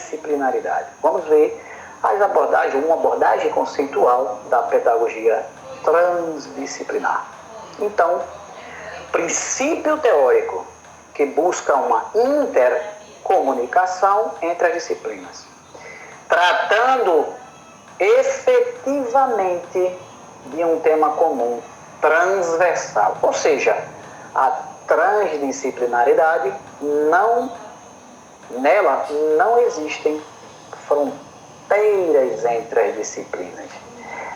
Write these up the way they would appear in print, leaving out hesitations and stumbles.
interdisciplinaridade. Vamos ver uma abordagem conceitual da pedagogia transdisciplinar. Então, princípio teórico que busca uma intercomunicação entre as disciplinas, tratando efetivamente de um tema comum, transversal, ou seja, a transdisciplinaridade nela não existem fronteiras entre as disciplinas.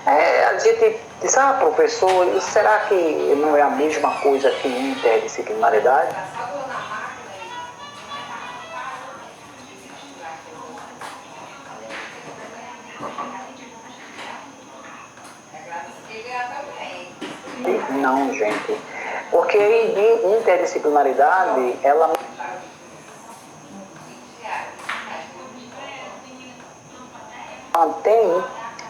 A gente diz, professor, será que não é a mesma coisa que interdisciplinaridade? Não, gente. Porque a interdisciplinaridade, ela mantém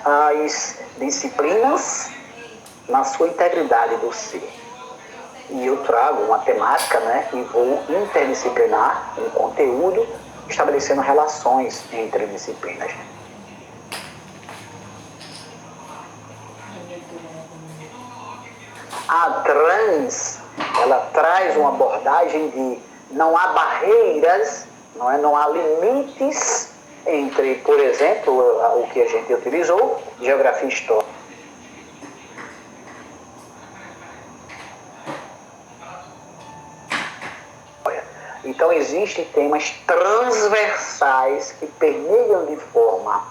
as disciplinas na sua integridade do ser. E eu trago uma temática, e vou interdisciplinar um conteúdo, estabelecendo relações entre disciplinas. A trans, ela traz uma abordagem de não há barreiras, não há limites entre, por exemplo, o que a gente utilizou, geografia e história. Então existem temas transversais que permeiam de forma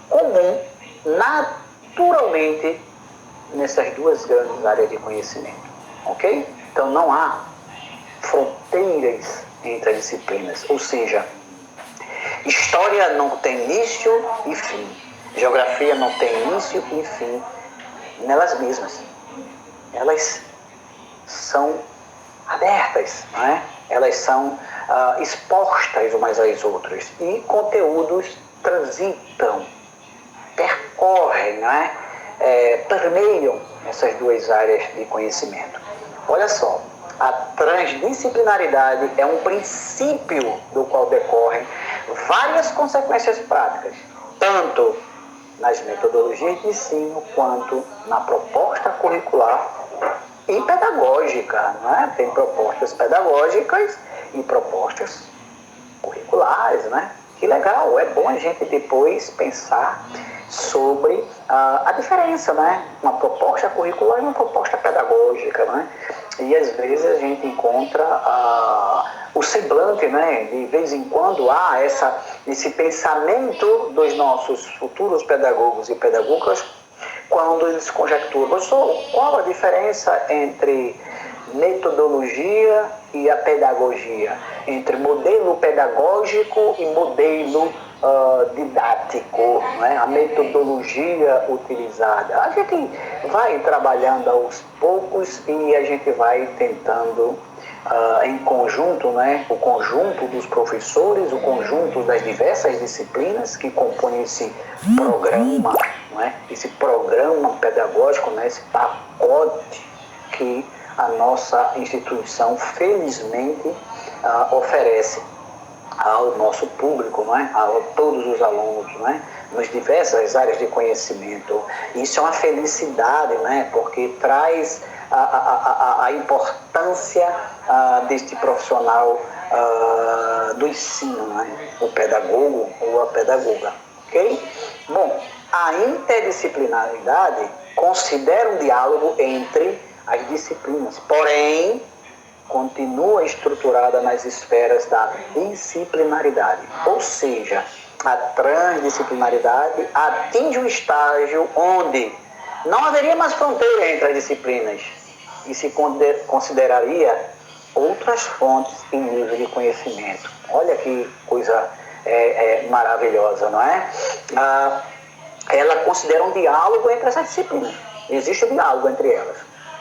comum, naturalmente, nessas duas grandes áreas de conhecimento, ok? Então não há fronteiras entre as disciplinas, ou seja, história não tem início e fim, geografia não tem início e fim nelas mesmas. Elas são abertas, Elas são expostas umas às outras e conteúdos transitam, percorrem, permeiam essas duas áreas de conhecimento. Olha só, a transdisciplinaridade é um princípio do qual decorrem várias consequências práticas, tanto nas metodologias de ensino quanto na proposta curricular e pedagógica, Tem propostas pedagógicas e propostas curriculares, Que legal, é bom a gente depois pensar sobre a diferença, Uma proposta curricular e uma proposta pedagógica, E às vezes a gente encontra o semblante, De vez em quando há esse pensamento dos nossos futuros pedagogos e pedagogas, quando eles conjecturam, professor, qual a diferença entre metodologia e a pedagogia, entre modelo pedagógico e modelo didático, A metodologia utilizada. A gente vai trabalhando aos poucos e a gente vai tentando em conjunto, o conjunto dos professores, o conjunto das diversas disciplinas que compõem esse programa, esse programa pedagógico, esse pacote que a nossa instituição, felizmente, oferece ao nosso público, a todos os alunos, nas diversas áreas de conhecimento. Isso é uma felicidade, porque traz a importância deste profissional do ensino, o pedagogo ou a pedagoga, ok? Bom, a interdisciplinaridade considera um diálogo entre as disciplinas, porém continua estruturada nas esferas da disciplinaridade, ou seja, a transdisciplinaridade atinge um estágio onde não haveria mais fronteira entre as disciplinas e se consideraria outras fontes e nível de conhecimento. Olha que coisa maravilhosa, não é? Ela considera um diálogo entre essas disciplinas. Existe um diálogo entre elas.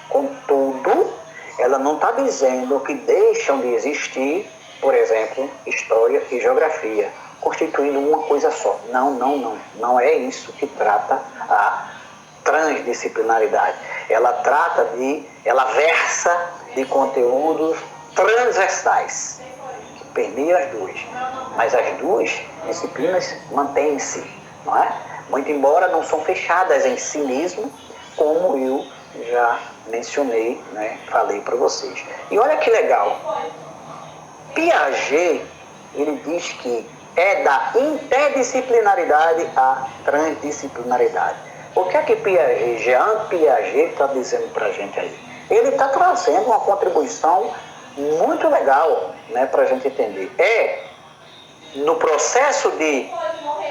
Contudo, ela não está dizendo que deixam de existir, por exemplo, história e geografia, constituindo uma coisa só. Não é isso que trata a transdisciplinaridade. Ela versa de conteúdos transversais, que permeia as duas, mas as duas disciplinas mantêm-se, não é? Muito embora não são fechadas em si mesmo, como eu já mencionei, né? Falei para vocês. E olha que legal, Piaget, ele diz que é da interdisciplinaridade à transdisciplinaridade. O que é que Piaget, Jean Piaget, está dizendo para a gente aí? Ele está trazendo uma contribuição muito legal, né, para a gente entender. É no processo de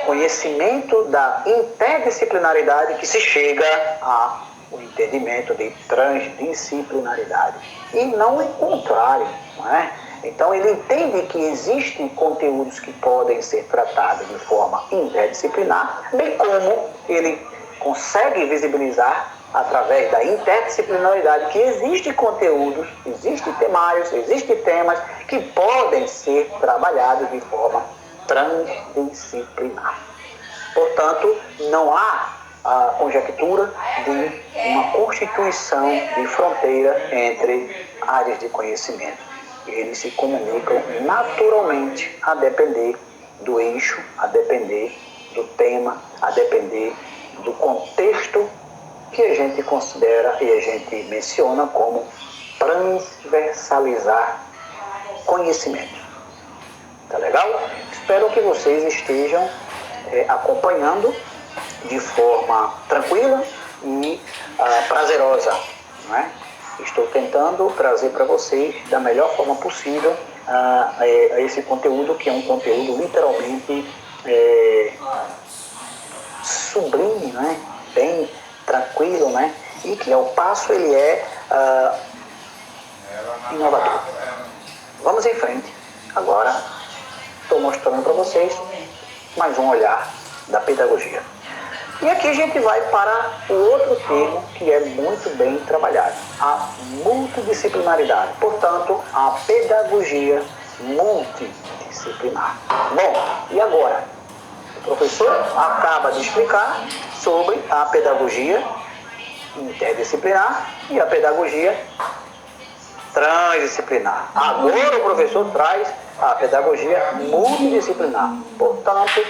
conhecimento da interdisciplinaridade que se chega ao entendimento de transdisciplinaridade. E não o contrário, não é? Então ele entende que existem conteúdos que podem ser tratados de forma interdisciplinar, bem como ele consegue visibilizar através da interdisciplinaridade que existem conteúdos, existem temários, existem temas que podem ser trabalhados de forma transdisciplinar. Portanto, não há a conjectura de uma constituição de fronteira entre áreas de conhecimento. Eles se comunicam naturalmente, a depender do eixo, a depender do tema, a depender do contexto que a gente considera e a gente menciona como transversalizar conhecimento. Tá legal? Espero que vocês estejam acompanhando de forma tranquila e prazerosa, não é? Estou tentando trazer para vocês da melhor forma possível esse conteúdo, que é um conteúdo literalmente sublime, né? Bem tranquilo, né? E que ao passo ele é inovador. Vamos em frente. Agora estou mostrando para vocês mais um olhar da pedagogia. E aqui a gente vai para o outro termo que é muito bem trabalhado, a multidisciplinaridade. Portanto, a pedagogia multidisciplinar. Bom, e agora? O professor acaba de explicar sobre a pedagogia interdisciplinar e a pedagogia transdisciplinar. Agora o professor traz a pedagogia multidisciplinar. Portanto,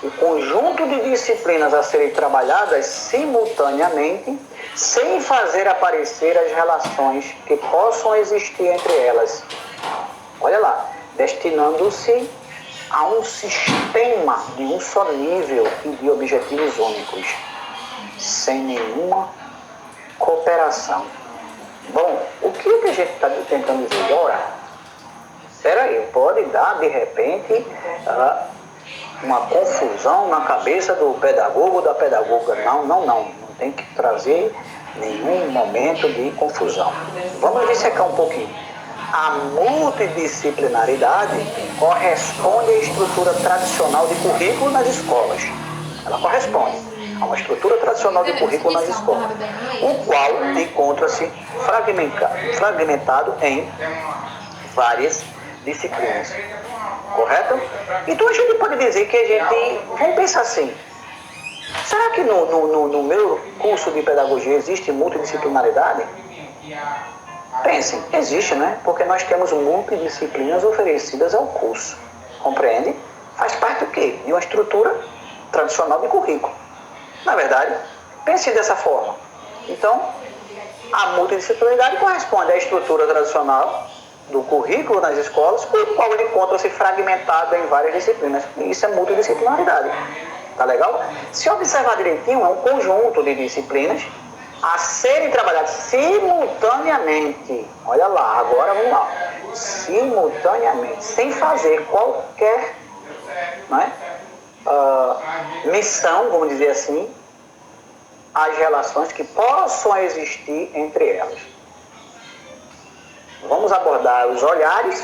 o conjunto de disciplinas a serem trabalhadas simultaneamente, sem fazer aparecer as relações que possam existir entre elas. Olha lá, destinando-se a um sistema de um só nível e de objetivos únicos, sem nenhuma cooperação. Bom, o que a gente está tentando dizer? Ora, espera aí, pode dar de repente uma confusão na cabeça do pedagogo ou da pedagoga. Não tem que trazer nenhum momento de confusão. Vamos dissecar um pouquinho. A multidisciplinaridade corresponde à estrutura tradicional de currículo nas escolas. Ela corresponde a uma estrutura tradicional de currículo nas escolas, o qual encontra-se fragmentado em várias disciplinas. Correto? Então a gente pode dizer que a gente... Vamos pensar assim. Será que no meu curso de pedagogia existe multidisciplinaridade? Pensem, existe, né? Porque nós temos multidisciplinas oferecidas ao curso. Compreende? Faz parte do quê? De uma estrutura tradicional de currículo. Na verdade, pense dessa forma. Então, a multidisciplinaridade corresponde à estrutura tradicional do currículo nas escolas, o qual ele encontra-se fragmentado em várias disciplinas. E isso é multidisciplinaridade. Tá legal? Se observar direitinho, é um conjunto de disciplinas a serem trabalhadas simultaneamente. Olha lá, agora vamos lá. Simultaneamente, sem fazer qualquer, né, missão, vamos dizer assim, as relações que possam existir entre elas. Vamos abordar os olhares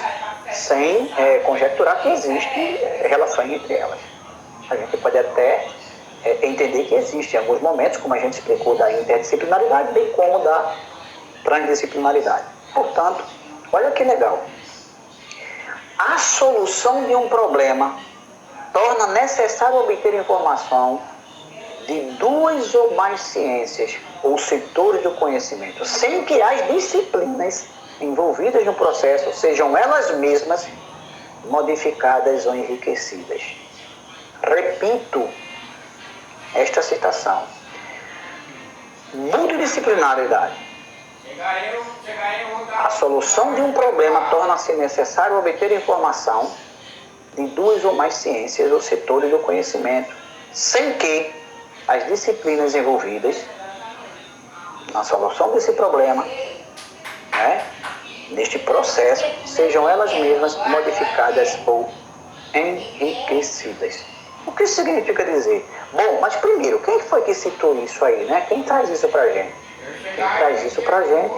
sem conjecturar que existe relação entre elas. A gente pode até entender que existe em alguns momentos, como a gente explicou, da interdisciplinaridade, bem como da transdisciplinaridade. Portanto, olha que legal. A solução de um problema torna necessário obter informação de duas ou mais ciências ou setores do conhecimento, sem que as disciplinas envolvidas no processo sejam elas mesmas modificadas ou enriquecidas. Repito esta citação. Multidisciplinaridade. A solução de um problema torna-se necessário obter informação de duas ou mais ciências ou setores do conhecimento, sem que as disciplinas envolvidas na solução desse problema, neste processo, sejam elas mesmas modificadas ou enriquecidas. O que isso significa dizer? Bom, mas primeiro, quem foi que citou isso aí, né? Quem traz isso pra gente? Quem traz isso pra gente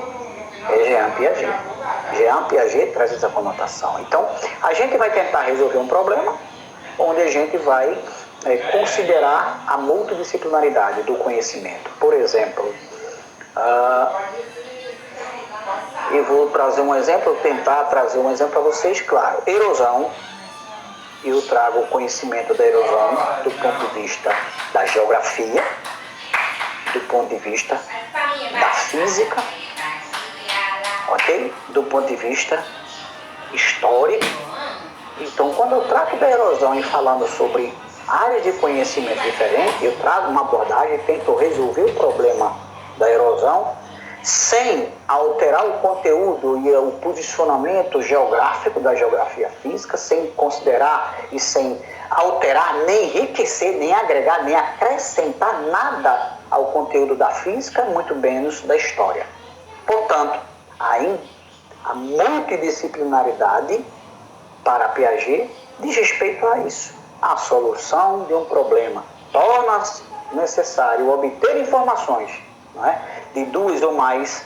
é Jean Piaget. Jean Piaget traz essa conotação. Então, a gente vai tentar resolver um problema onde a gente vai considerar a multidisciplinaridade do conhecimento. Por exemplo, eu vou trazer um exemplo, tentar trazer um exemplo para vocês, claro. Erosão. Eu trago o conhecimento da erosão do ponto de vista da geografia, do ponto de vista da física, ok? Do ponto de vista histórico. Então, quando eu trato da erosão e falando sobre áreas de conhecimento diferentes, eu trago uma abordagem e tento resolver o problema da erosão sem alterar o conteúdo e o posicionamento geográfico da geografia física, sem considerar e sem alterar, nem enriquecer, nem agregar, nem acrescentar nada ao conteúdo da física, muito menos da história. Portanto, a multidisciplinaridade para Piaget diz respeito a isso. A solução de um problema torna-se necessário obter informações, de duas ou mais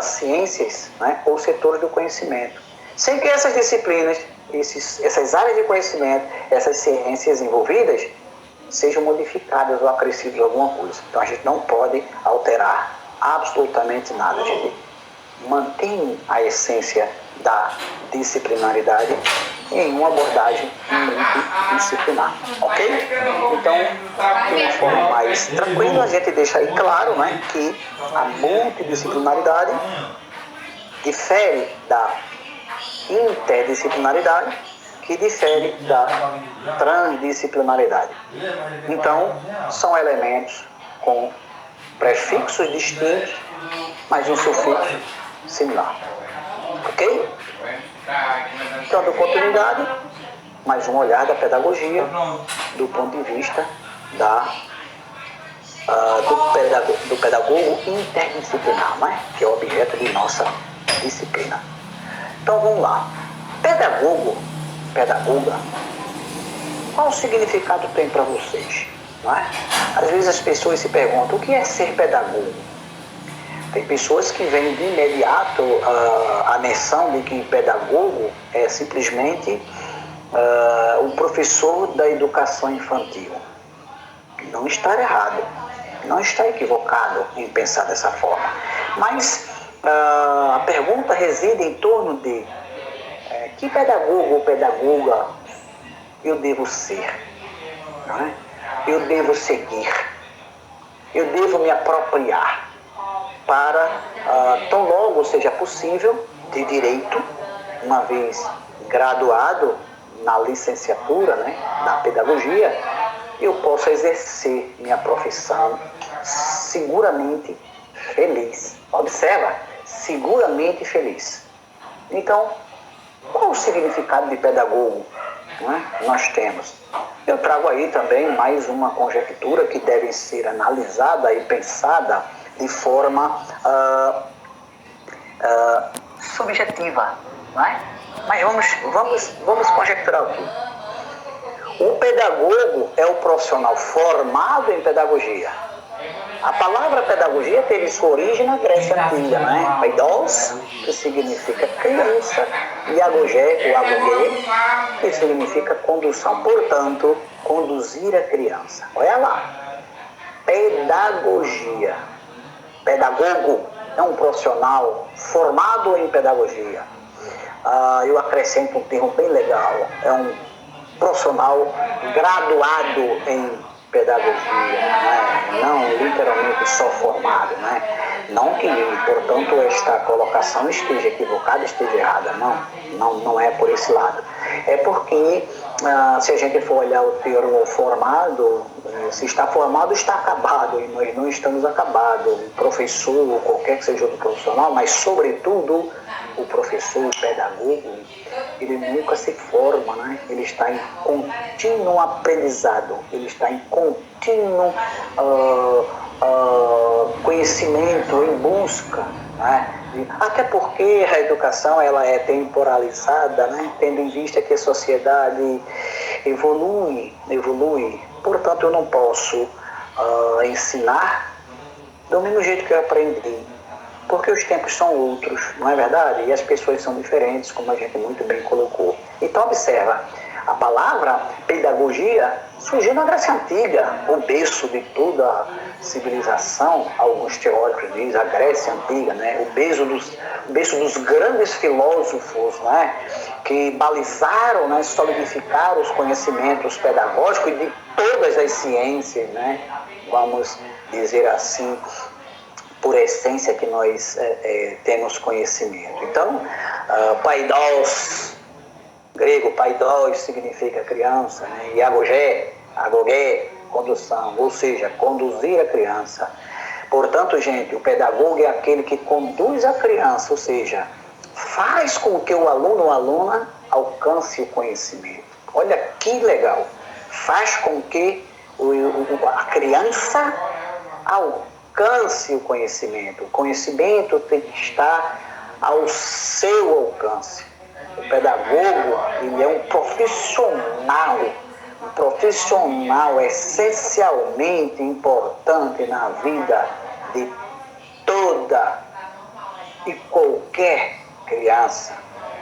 ciências, ou setores do conhecimento, sem que essas disciplinas, essas áreas de conhecimento, essas ciências envolvidas sejam modificadas ou acrescidas alguma coisa. Então a gente não pode alterar absolutamente nada. A gente mantém a essência da disciplinaridade em uma abordagem multidisciplinar, ok? Então, de uma forma mais tranquila, a gente deixa aí claro, que a multidisciplinaridade difere da interdisciplinaridade, que difere da transdisciplinaridade. Então, são elementos com prefixos distintos, mas um sufixo similar. Ok? Então, dando continuidade, mais um olhar da pedagogia do ponto de vista do pedagogo interdisciplinar, que é o objeto de nossa disciplina. Então, vamos lá. Pedagoga, qual o significado tem para vocês? Às vezes as pessoas se perguntam, o que é ser pedagogo? Tem pessoas que vêm de imediato a noção de que pedagogo é simplesmente o professor da educação infantil. Não está errado, não está equivocado em pensar dessa forma. Mas a pergunta reside em torno de que pedagogo ou pedagoga eu devo ser? Eu devo seguir, eu devo me apropriar para, tão logo seja possível, de direito, uma vez graduado na licenciatura, na pedagogia, eu possa exercer minha profissão seguramente feliz. Observa, seguramente feliz. Então, qual o significado de pedagogo nós temos? Eu trago aí também mais uma conjectura que deve ser analisada e pensada de forma subjetiva, Mas vamos conjecturar aqui. O pedagogo é o profissional formado em pedagogia. A palavra pedagogia teve sua origem na Grécia Antiga, Paidos, que significa criança, e agogé, o agogê, que significa condução. Portanto, conduzir a criança. Olha lá. Pedagogia. Pedagogo é um profissional formado em pedagogia. Eu acrescento um termo bem legal. É um profissional graduado em pedagogia, não literalmente só formado, Não que, portanto, esta colocação esteja equivocada, esteja errada, não é por esse lado. É porque, se a gente for olhar o termo formado, se está formado, está acabado, e nós não estamos acabados. O professor, ou qualquer que seja outro profissional, mas, sobretudo, o professor, o pedagogo, ele nunca se forma, né? Ele está em contínuo aprendizado, ele está em contínuo conhecimento, em busca, né? Até porque a educação ela é temporalizada, né? Tendo em vista que a sociedade evolui. Portanto, eu não posso ensinar do mesmo jeito que eu aprendi, porque os tempos são outros, não é verdade? E as pessoas são diferentes, como a gente muito bem colocou. Então, observa, a palavra pedagogia surgiu na Grécia Antiga, o berço de toda a civilização. Alguns teóricos dizem a Grécia Antiga, né? O berço dos grandes filósofos, né? Que balizaram, né? Solidificaram os conhecimentos pedagógicos de todas as ciências, né? Vamos dizer assim, por essência que nós temos conhecimento. Então, paidos, grego paidos significa criança, né? E agogé, condução, ou seja, conduzir a criança. Portanto, gente, o pedagogo é aquele que conduz a criança, ou seja, faz com que o aluno ou aluna alcance o conhecimento. Olha que legal! Faz com que a criança alcance o conhecimento. O conhecimento tem que estar ao seu alcance. O pedagogo, ele é um profissional essencialmente importante na vida de toda e qualquer criança.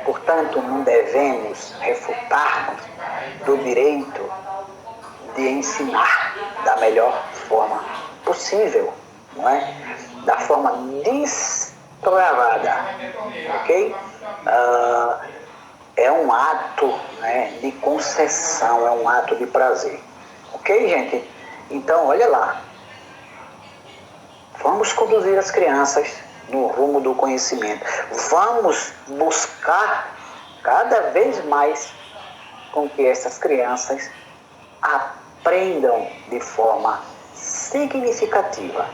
Portanto, não devemos refutar-nos do direito de ensinar da melhor forma possível, não é? Da forma destravada, ok? É um ato, né, de concessão, é um ato de prazer, ok, gente? Então, olha lá, vamos conduzir as crianças no rumo do conhecimento, vamos buscar cada vez mais com que essas crianças aprendam de forma significativa,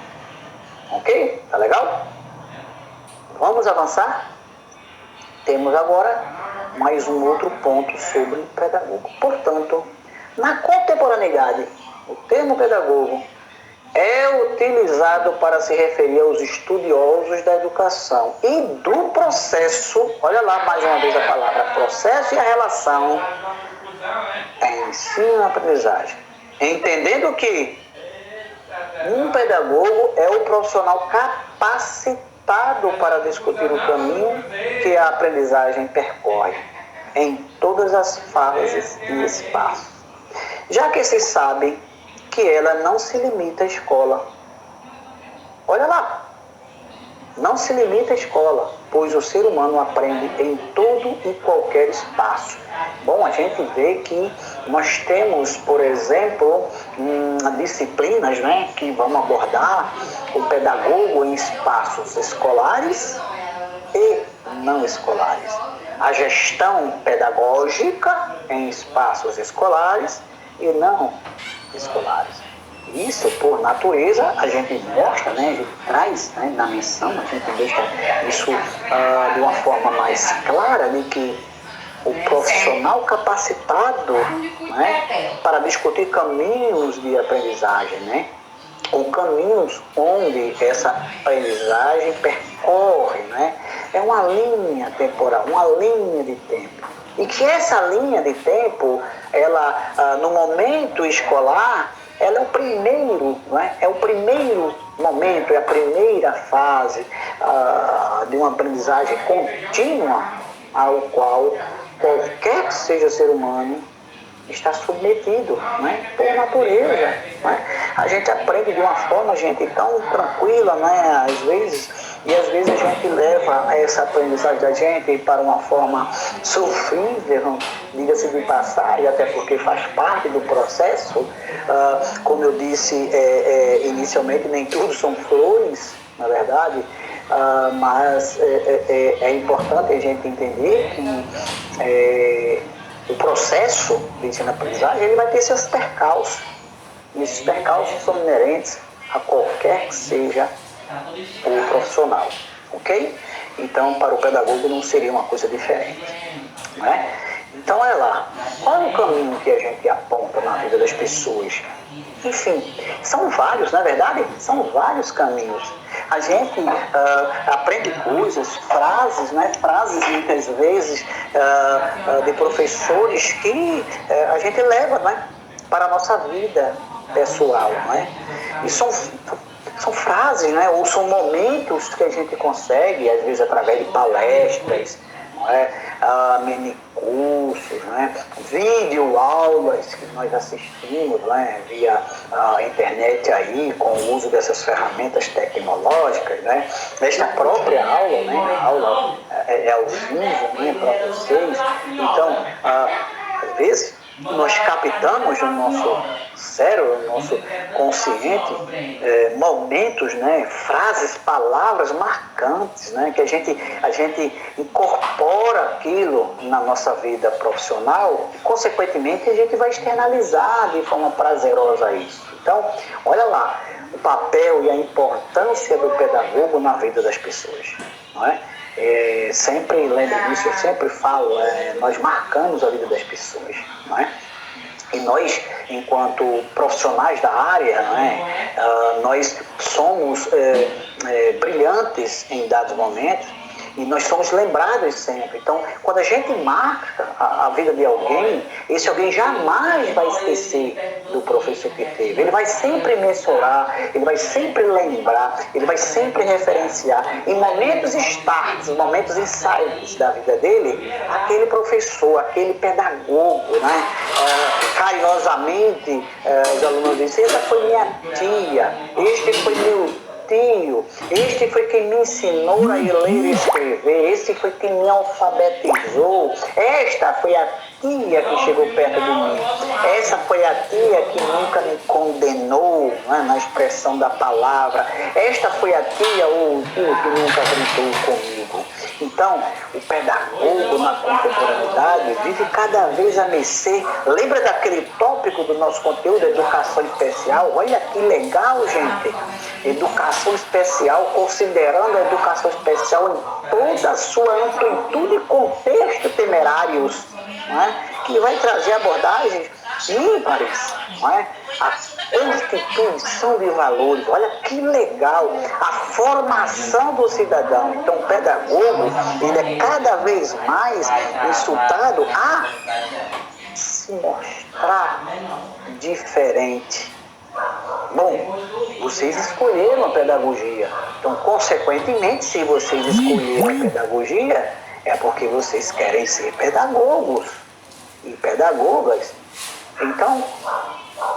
ok? Tá legal? Vamos avançar? Temos agora mais um outro ponto sobre o pedagogo. Portanto, na contemporaneidade, o termo pedagogo é utilizado para se referir aos estudiosos da educação e do processo, olha lá mais uma vez a palavra processo e a relação ensino e aprendizagem. Entendendo que um pedagogo é o profissional capacitado para discutir o caminho que a aprendizagem percorre em todas as fases e espaços, já que se sabe que ela não se limita à escola. Olha lá, não se limita à escola, pois o ser humano aprende em todo e qualquer espaço. Bom, a gente vê que nós temos, por exemplo, disciplinas, né, que vão abordar o pedagogo em espaços escolares e não escolares. A gestão pedagógica em espaços escolares e não escolares. Isso, por natureza, a gente mostra, né, a gente traz, né, na menção, a gente deixa isso de uma forma mais clara, de que o profissional capacitado, né, para discutir caminhos de aprendizagem, né, ou caminhos onde essa aprendizagem percorre, né, é uma linha temporal, uma linha de tempo. E que essa linha de tempo, ela, no momento escolar, ela é o primeiro, né, é o primeiro momento, é a primeira fase de uma aprendizagem contínua ao qual qualquer que seja ser humano está submetido, né, por natureza, né? A gente aprende de uma forma, gente, tão tranquila, né, às vezes a gente leva essa aprendizagem da gente para uma forma sofrível, diga-se de passagem, até porque faz parte do processo. Como eu disse inicialmente, nem tudo são flores, na verdade. Mas é importante a gente entender que o processo de ensino-aprendizagem, ele vai ter seus percalços. E esses percalços são inerentes a qualquer que seja o profissional, ok? Então, para o pedagogo não seria uma coisa diferente, né? Então, olha lá, qual é o caminho que a gente aponta na vida das pessoas? Enfim, são vários, na verdade, são vários caminhos. A gente aprende coisas, frases, né? Frases muitas vezes de professores que a gente leva, né? Para a nossa vida pessoal, né? E são frases, né? Ou são momentos que a gente consegue, às vezes através de palestras, mini cursos, né? Vídeo aulas que nós assistimos, né? Via a internet aí, com o uso dessas ferramentas tecnológicas, né? Esta própria aula, né? A aula é ao vivo, né? Para vocês. Então, às vezes nós captamos no nosso cérebro, no nosso consciente, momentos, né, frases, palavras marcantes, né, que a gente incorpora aquilo na nossa vida profissional e, consequentemente, a gente vai externalizar de forma prazerosa isso. Então, olha lá, o papel e a importância do pedagogo na vida das pessoas, não é? Sempre lembro disso, eu sempre falo, nós marcamos a vida das pessoas, não é? E nós, enquanto profissionais da área, não é? Nós somos brilhantes em dados momentos e nós somos lembrados sempre. Então, quando a gente marca a vida de alguém, esse alguém jamais vai esquecer do professor que teve. Ele vai sempre mensurar, ele vai sempre lembrar, ele vai sempre referenciar. Em momentos starts, em momentos insights da vida dele, aquele professor, aquele pedagogo, né? Carinhosamente, os alunos dizem: essa foi minha tia, este foi meu tio, este foi quem me ensinou a ler e escrever, esse foi quem me alfabetizou, esta foi a tia que chegou perto de mim, essa foi a tia que nunca me condenou, né, na expressão da palavra, esta foi a tia ou o tio que nunca brincou comigo. Então, o pedagogo na contemporaneidade vive cada vez a mercê. Lembra daquele tópico do nosso conteúdo, educação especial? Olha que legal, gente! Educação especial, considerando a educação especial em toda a sua amplitude e contexto temerários, não é? Que vai trazer abordagens ímpares, não é? A constituição de valores, olha que legal, a formação do cidadão. Então, o pedagogo, ele é cada vez mais insultado a se mostrar diferente. Bom, vocês escolheram a pedagogia, então, consequentemente, se vocês escolheram a pedagogia, é porque vocês querem ser pedagogos e pedagogas. Então,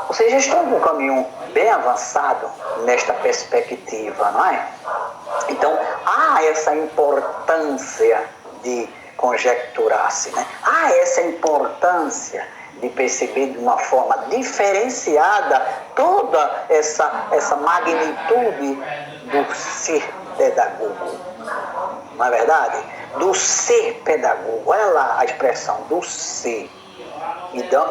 vocês já estão com um caminho bem avançado nesta perspectiva, não é? Então, há essa importância de conjecturar-se, né? Há essa importância de perceber de uma forma diferenciada toda essa magnitude do ser pedagogo. Não é verdade? Do ser pedagogo. Olha lá a expressão do ser.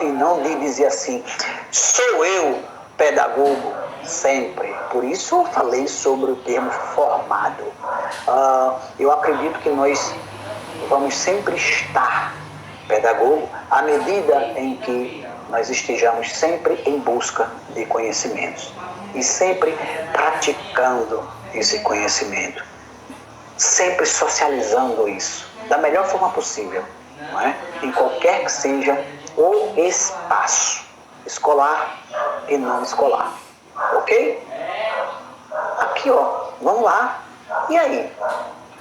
E não de dizer assim, sou eu pedagogo sempre. Por isso eu falei sobre o termo formado. Eu acredito que nós vamos sempre estar pedagogo à medida em que nós estejamos sempre em busca de conhecimentos e sempre praticando esse conhecimento, sempre socializando isso da melhor forma possível, não é? Em qualquer que seja o espaço escolar e não escolar, ok? Aqui, ó, vamos lá. E aí?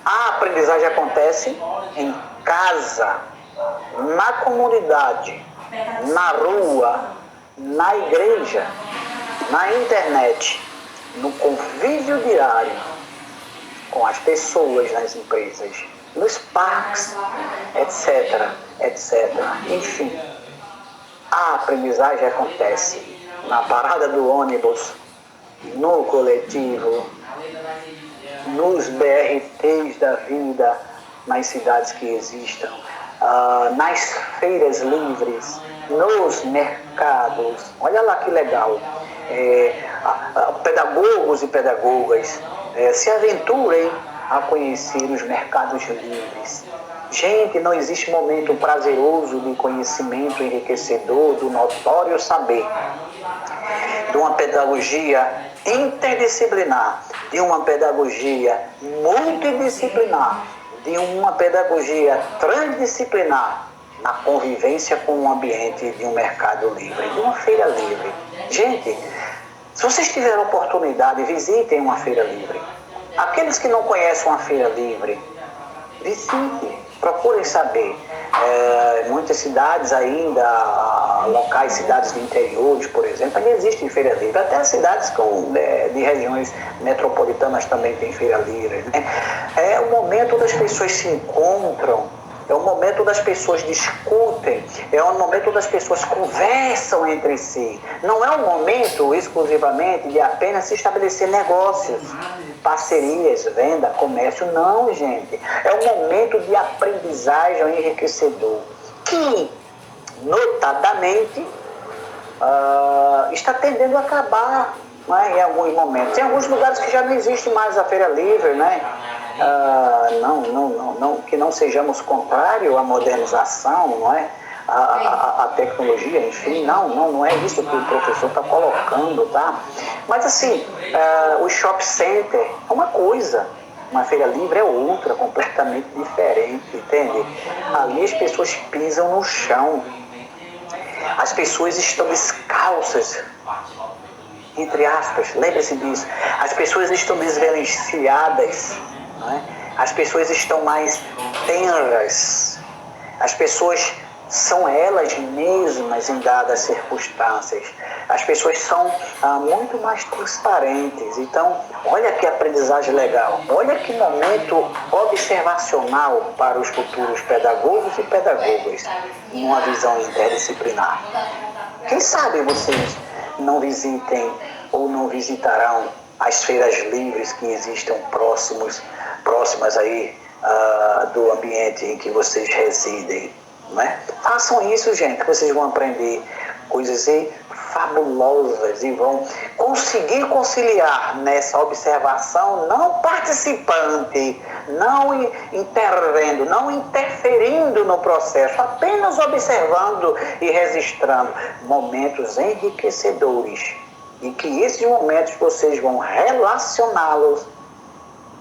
A aprendizagem acontece em casa, na comunidade, na rua, na igreja, na internet, no convívio diário com as pessoas nas empresas, nos parques, etc, etc. Enfim, a aprendizagem acontece na parada do ônibus, no coletivo, nos BRTs da vida, nas cidades que existam, nas feiras livres, nos mercados. Olha lá que legal. Pedagogos e pedagogas se aventurem a conhecer os mercados livres. Gente, não existe momento prazeroso de conhecimento enriquecedor do notório saber, de uma pedagogia interdisciplinar, de uma pedagogia multidisciplinar, de uma pedagogia transdisciplinar na convivência com o ambiente de um mercado livre, de uma feira livre. Gente, se vocês tiverem oportunidade, visitem uma feira livre. Aqueles que não conhecem uma feira livre, visitem, procurem saber. Muitas cidades ainda, locais, cidades de interiores, por exemplo, ainda existem feira livre. Até as cidades de regiões metropolitanas também têm feira livre. Né? É o momento das pessoas se encontram, é o momento das pessoas discutem, é o momento das pessoas conversam entre si. Não é um momento exclusivamente de apenas se estabelecer negócios, parcerias, venda, comércio. Não, gente. É um momento de aprendizagem enriquecedor que, notadamente, está tendendo a acabar, né, em alguns momentos. Tem alguns lugares que já não existe mais a feira livre, né? Não, que não sejamos contrários à modernização, não é? A tecnologia, enfim, não é isso que o professor está colocando, tá? Mas assim, o shopping center é uma coisa, uma feira livre é outra, completamente diferente, entende? Ali as pessoas pisam no chão, as pessoas estão descalças, entre aspas, lembre-se disso, as pessoas estão desvencilhadas, não é? As pessoas estão mais tenras, as pessoas são elas mesmas em dadas circunstâncias, as pessoas são muito mais transparentes. Então, olha que aprendizagem legal, olha que momento observacional para os futuros pedagogos e pedagogas, em uma visão interdisciplinar. Quem sabe vocês não visitem ou não visitarão as feiras livres que existam próximas aí do ambiente em que vocês residem, né? Façam isso, gente, que vocês vão aprender coisas fabulosas e vão conseguir conciliar nessa observação não participante, não intervendo, não interferindo no processo, apenas observando e registrando momentos enriquecedores, e que esses momentos vocês vão relacioná-los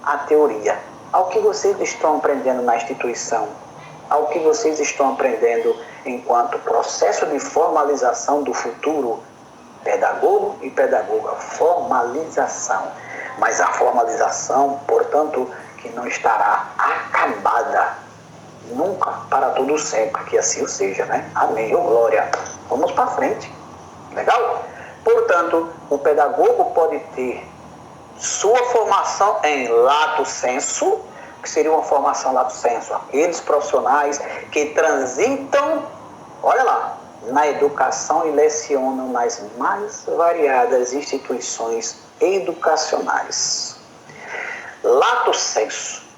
à teoria, ao que vocês estão aprendendo na instituição, ao que vocês estão aprendendo enquanto processo de formalização do futuro pedagogo e pedagoga. Formalização. Mas a formalização, portanto, que não estará acabada nunca, para todo sempre, que assim o seja, né? Amém, ô glória. Vamos para frente. Legal? Portanto, o pedagogo pode ter sua formação em lato sensu, que seria uma formação lato sensu, aqueles profissionais que transitam, olha lá, na educação e lecionam nas mais variadas instituições educacionais. Lato sensu.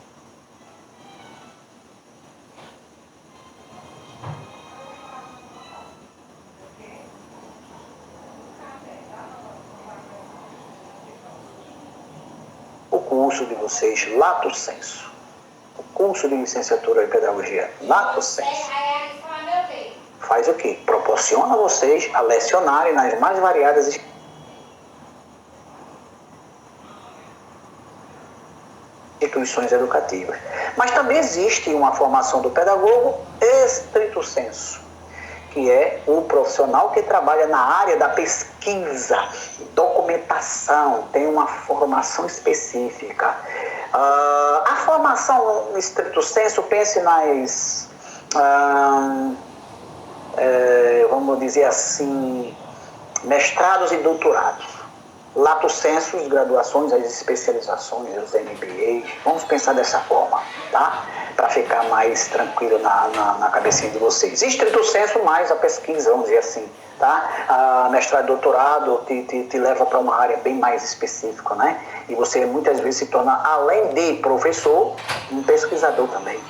O curso de vocês, lato sensu. O curso de licenciatura em pedagogia, lato sensu. Faz o quê? Proporciona a vocês a lecionarem nas mais variadas instituições educativas. Mas também existe uma formação do pedagogo estrito sensu, que é o profissional que trabalha na área da pesquisa, documentação, tem uma formação específica. A formação estrito sensu, pense nas, vamos dizer assim, mestrados e doutorados. Lato sensu, as graduações, as especializações, os MBAs, vamos pensar dessa forma, tá? Para ficar mais tranquilo na cabecinha de vocês. Estrito sensu, mais a pesquisa, vamos dizer assim, tá? Mestrado e doutorado te leva para uma área bem mais específica, né? E você muitas vezes se torna, além de professor, um pesquisador também.